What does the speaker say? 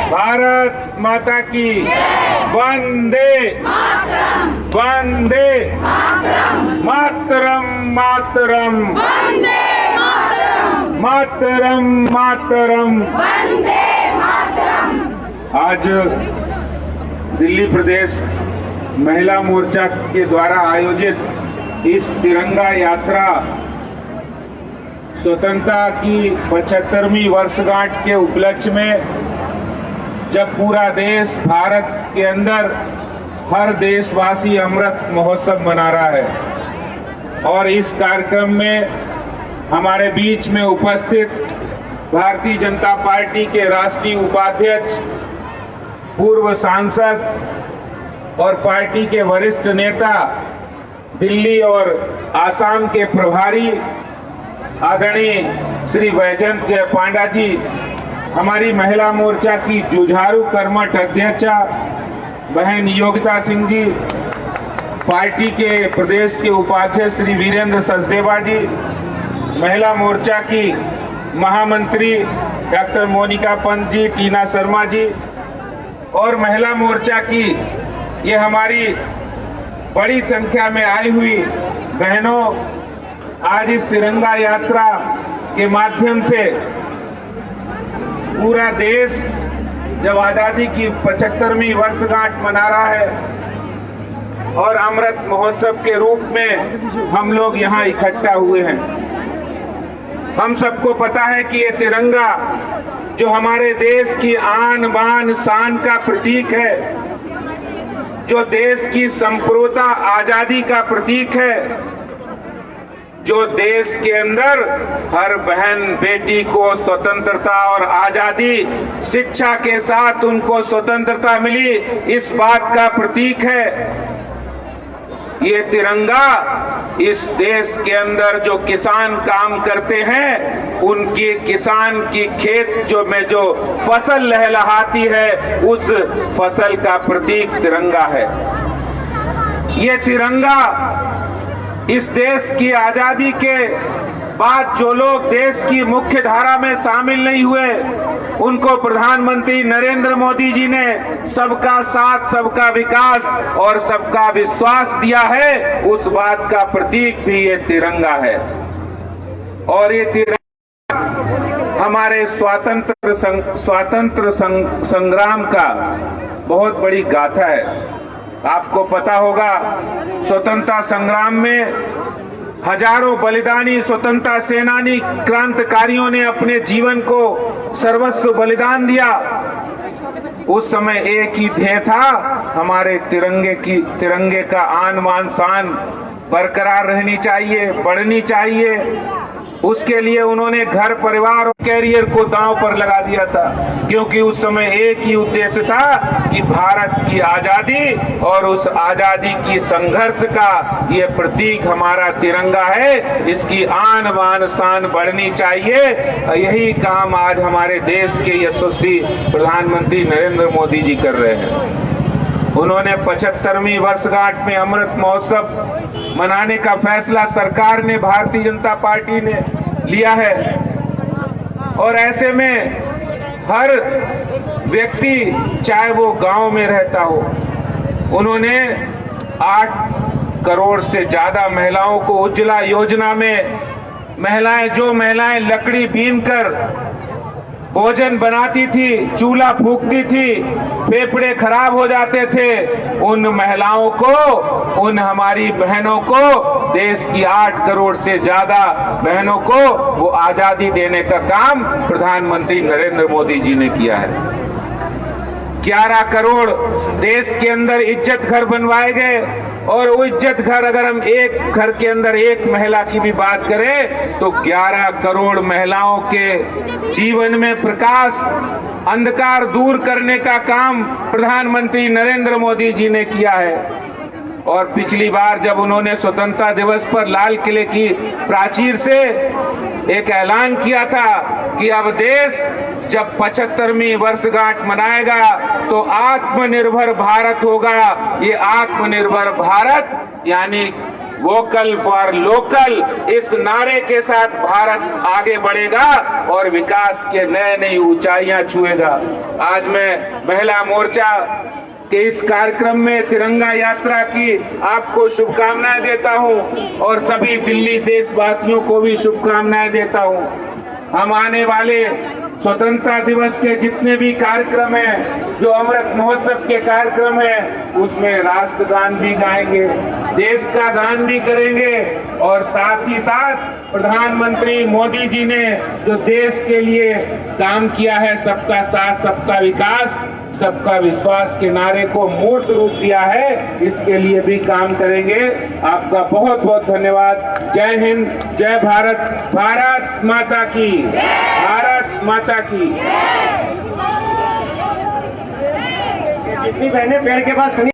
भारत माता की वंदे वंदे मातरम मातरम मातरम मातरम। आज दिल्ली प्रदेश महिला मोर्चा के द्वारा आयोजित इस तिरंगा यात्रा स्वतंत्रता की 75वीं वर्षगांठ के उपलक्ष्य में, जब पूरा देश भारत के अंदर हर देशवासी अमृत महोत्सव मना रहा है, और इस कार्यक्रम में हमारे बीच में उपस्थित भारतीय जनता पार्टी के राष्ट्रीय उपाध्यक्ष, पूर्व सांसद और पार्टी के वरिष्ठ नेता, दिल्ली और आसाम के प्रभारी आदरणीय श्री वैजयंत जय पांडा जी, हमारी महिला मोर्चा की जुझारू कर्मठ अध्यक्षा बहन योगिता सिंह जी, पार्टी के प्रदेश के उपाध्यक्ष श्री वीरेंद्र सचदेवा जी, महिला मोर्चा की महामंत्री डॉक्टर मोनिका पंत जी, टीना शर्मा जी, और महिला मोर्चा की ये हमारी बड़ी संख्या में आई हुई बहनों, आज इस तिरंगा यात्रा के माध्यम से पूरा देश जब आजादी की 75वीं वर्षगांठ मना रहा है और अमृत महोत्सव के रूप में हम लोग यहाँ इकट्ठा हुए हैं। हम सबको पता है कि ये तिरंगा जो हमारे देश की आन बान शान का प्रतीक है, जो देश की संप्रभुता आजादी का प्रतीक है, जो देश के अंदर हर बहन बेटी को स्वतंत्रता और आजादी, शिक्षा के साथ उनको स्वतंत्रता मिली, इस बात का प्रतीक है। ये तिरंगा इस देश के अंदर जो किसान काम करते हैं, उनके किसान की खेत में जो फसल लहलहाती है, उस फसल का प्रतीक तिरंगा है। ये तिरंगा इस देश की आजादी के बाद जो लोग देश की मुख्य धारा में शामिल नहीं हुए, उनको प्रधानमंत्री नरेंद्र मोदी जी ने सबका साथ, सबका विकास और सबका विश्वास दिया है, उस बात का प्रतीक भी ये तिरंगा है। और ये तिरंगा हमारे स्वातंत्र संग्राम का बहुत बड़ी गाथा है। आपको पता होगा, स्वतंत्रता संग्राम में हजारों बलिदानी स्वतंत्रता सेनानी क्रांतिकारियों ने अपने जीवन को सर्वस्व बलिदान दिया। उस समय एक ही ध्येय था, हमारे तिरंगे का आन बान शान बरकरार रहनी चाहिए, बढ़नी चाहिए। उसके लिए उन्होंने घर परिवार और कैरियर को दांव पर लगा दिया था, क्योंकि उस समय एक ही उद्देश्य था कि भारत की आजादी, और उस आजादी की संघर्ष का ये प्रतीक हमारा तिरंगा है। इसकी आन बान शान बढ़नी चाहिए। यही काम आज हमारे देश के यशस्वी प्रधानमंत्री नरेंद्र मोदी जी कर रहे हैं। उन्होंने 75वीं वर्षगांठ में अमृत महोत्सव मनाने का फैसला सरकार ने, भारतीय जनता पार्टी ने लिया है, और ऐसे में हर व्यक्ति, चाहे वो गांव में रहता हो, उन्होंने 8 करोड़ से ज्यादा महिलाओं को उज्ज्वला योजना में, जो महिलाएं लकड़ी बीनकर भोजन बनाती थी, चूल्हा फूंकती थी, फेफड़े खराब हो जाते थे, उन महिलाओं को, उन हमारी बहनों को, देश की 8 करोड़ से ज्यादा बहनों को वो आजादी देने का काम प्रधानमंत्री नरेंद्र मोदी जी ने किया है। 11 करोड़ देश के अंदर इज्जत घर बनवाए गए, और वो इज्जत घर, अगर हम एक घर के अंदर एक महिला की भी बात करें तो 11 करोड़ महिलाओं के जीवन में प्रकाश, अंधकार दूर करने का काम प्रधानमंत्री नरेंद्र मोदी जी ने किया है। और पिछली बार जब उन्होंने स्वतंत्रता दिवस पर लाल किले की प्राचीर से एक ऐलान किया था कि अब देश जब 75वीं वर्षगांठ मनाएगा तो आत्मनिर्भर भारत होगा। ये आत्मनिर्भर भारत यानी वोकल फॉर लोकल इस नारे के साथ भारत आगे बढ़ेगा और विकास के नए नई ऊंचाइयां छुएगा। आज मैं महिला मोर्चा के इस कार्यक्रम में तिरंगा यात्रा की आपको शुभकामनाएं देता हूं और सभी दिल्ली देशवासियों को भी शुभकामनाएं देता हूं। हम आने वाले स्वतंत्रता दिवस के जितने भी कार्यक्रम हैं, जो अमृत महोत्सव के कार्यक्रम हैं, उसमें राष्ट्रगान भी गाएंगे, देश का गान भी करेंगे और साथ ही साथ प्रधानमंत्री मोदी जी ने जो देश के लिए काम किया है, सबका साथ सबका विकास सबका विश्वास के नारे को मूर्त रूप दिया है, इसके लिए भी काम करेंगे। आपका बहुत बहुत धन्यवाद। जय हिंद, जय भारत, भारत माता की, भारत माता की। जितनी बहनें पेड़ के पास खड़ी